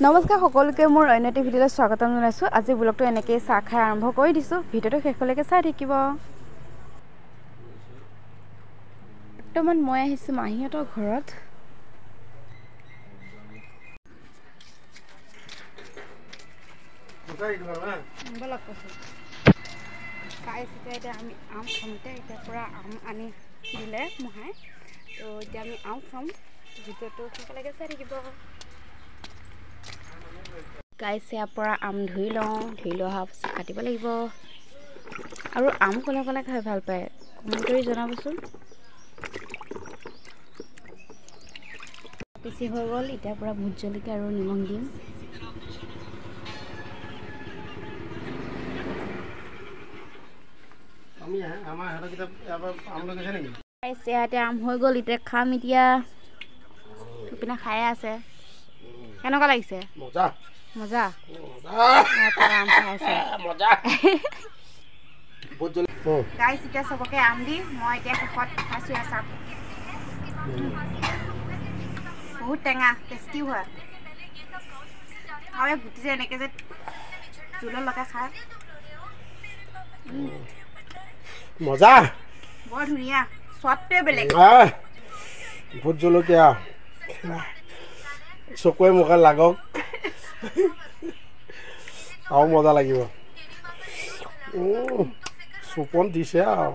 নমস্কাৰ সকলোকে মোৰ অন্য এটা ভিডিঅ'লৈ স্বাগতম জনাইছোঁ। আজি ব্লগটো এনেকৈ চাহ খাই আৰম্ভ কৰি দিছোঁ। ভিডিঅ'টো শেষলৈকে চাই থাকিব। বৰ্তমান মই আহিছোঁ মাহীহঁতৰ ঘৰত। এতিয়া আমি আম খাম। এতিয়াৰ পৰা আম আনি দিলে মহাই, তো এতিয়া আমি আম খাম। ভিডিঅ'টো শেষলৈকে চাই থাকিব। গাইছ ইয়াৰ পৰা আম ধুই লওঁ, ধুই লোৱা পাছত কাটিব লাগিব। আৰু আম কোনে কোনে খাই ভাল পায় কমেণ্ট কৰি জনাবচোন। পিচি হৈ গ'ল, এতিয়াৰ পৰা ভোট জলকীয়া আৰু নিমখ দিম। এতিয়া আম হৈ গ'ল, এতিয়া খাম। এতিয়া পিনে খাই আছে। কেনেকুৱা লাগিছে? মজা মজা আম খাই আছে। গাইছ এতিয়া চবকে আম দি মই এতিয়া শেষত খাইছোঁ এচাম। বহুত টেঙা, টেষ্টিও হয়। আৰু গুটি যে এনেকৈ যে জোলত লগাই খায়, মজা, বৰ ধুনীয়া, সোৱাদটোৱে বেলেগ। ভোট জলকীয়া চকুৱে মুখে লাগক আৰু মজা লাগিব। চুপন দিছে আৰু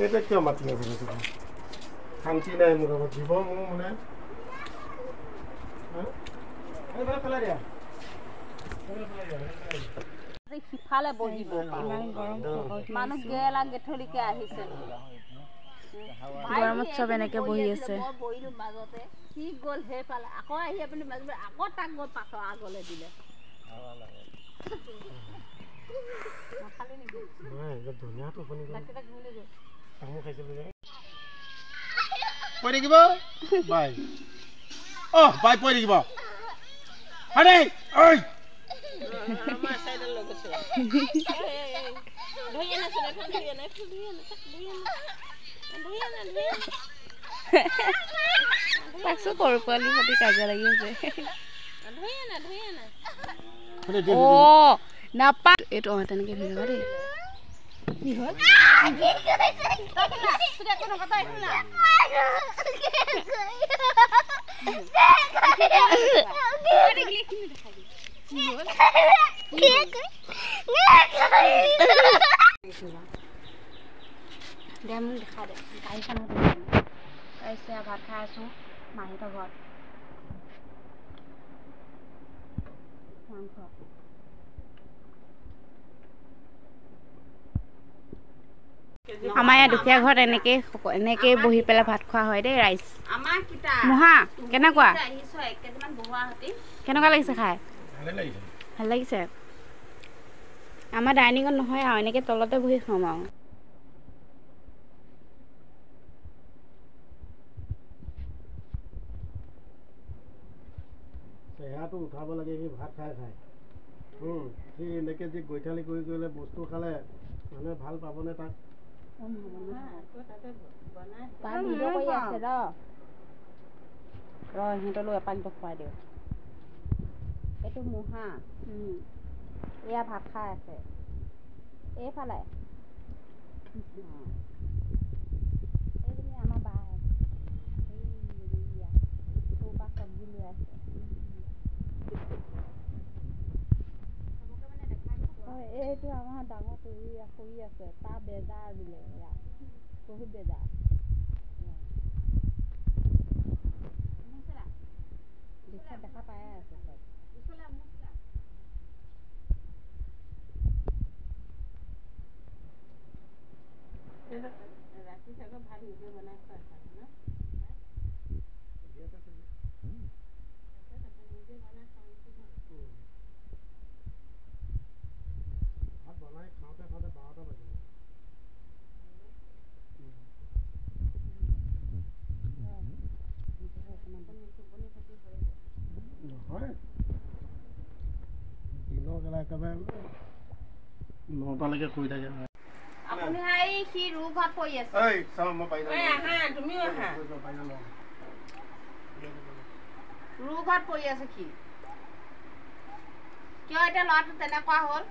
এতিয়া কিয় মাতি আছে? শান্তি নাই মোৰ লগত, জীৱ মোৰ মানে পেলাই দিয়া। সিফালে বহিব, মানুহ গেলা গেঠলিকে আহিছে। গৰমত চব এনেকে বহি আছে। মই বহিলো মাজতে, সি গ'ল সেইফালে, আকৌ আহি আপুনি মাজতে আকৌ তাক গ'ল পাছৰ আগলৈ দিলে। নাখালি নেকি? ধুনীয়া টোপনি তামোল খাইছিলো যে পৰি থাকিব বাই। অ' বাই পৰি থাকিব। তাকচোন সৰু পোৱালি প্ৰতি কাজিয়া লাগি আছে। নাপা এইটো তেনেকে ধৰি লবা দেই। কি হ'ল? দে মোক দেখা দে গাড়ীখনত ভাত খাই আছোঁ মাহীহঁতৰ ঘৰত। মাংস আমাৰ ইয়াত দুখীয়া ঘৰত এনেকেই বহি পেলাই ভাত খোৱা হয় দেই ৰাইজ। মহা কেনেকুৱা কেনেকুৱা লাগিছে খাই? ভাল লাগিছে। আমাৰ ডাইনিঙত নহয় আৰু এনেকৈ তলতে বহি খাম আৰু। চেহেৰাটো উঠাব লাগে, সি ভাত খাই খাই। সি এনেকৈ যি গৈঠালি কৰি কৰিলে বস্তু খালে মানুহে ভাল পাবনে তাক? সিহঁতলৈ এপাক দেখুৱাই দিওঁ। এইটো মহা, এয়া ভাত খাই আছে এইফালে। এইজনী আমাৰ বা চব্জি লৈ আছে। এইটো আমাৰ ডাঙৰ কৰি আছে, তাৰ বেজাৰ বোলে, এয়া বহুত বেজাৰ। দেখা পাই আছে চব। ৰাতি চাগৈ ভাত নিজে বনাই খোৱা ভাল ন? ভাত বনাই খাওঁতে খাওঁতে 12টা বাজিব। নহয় দিনৰ বেলা একেবাৰে 9টালৈকে শুই থাকে। আপুনি হাই সি ৰু ঘৰত পৰি আছে এই চাও মই পাই যাম এই আহা তুমিও আহা ৰু ঘৰত পৰি আছে সি কিয় এতিয়া ল'ৰাটো তেনেকুৱা হ'ল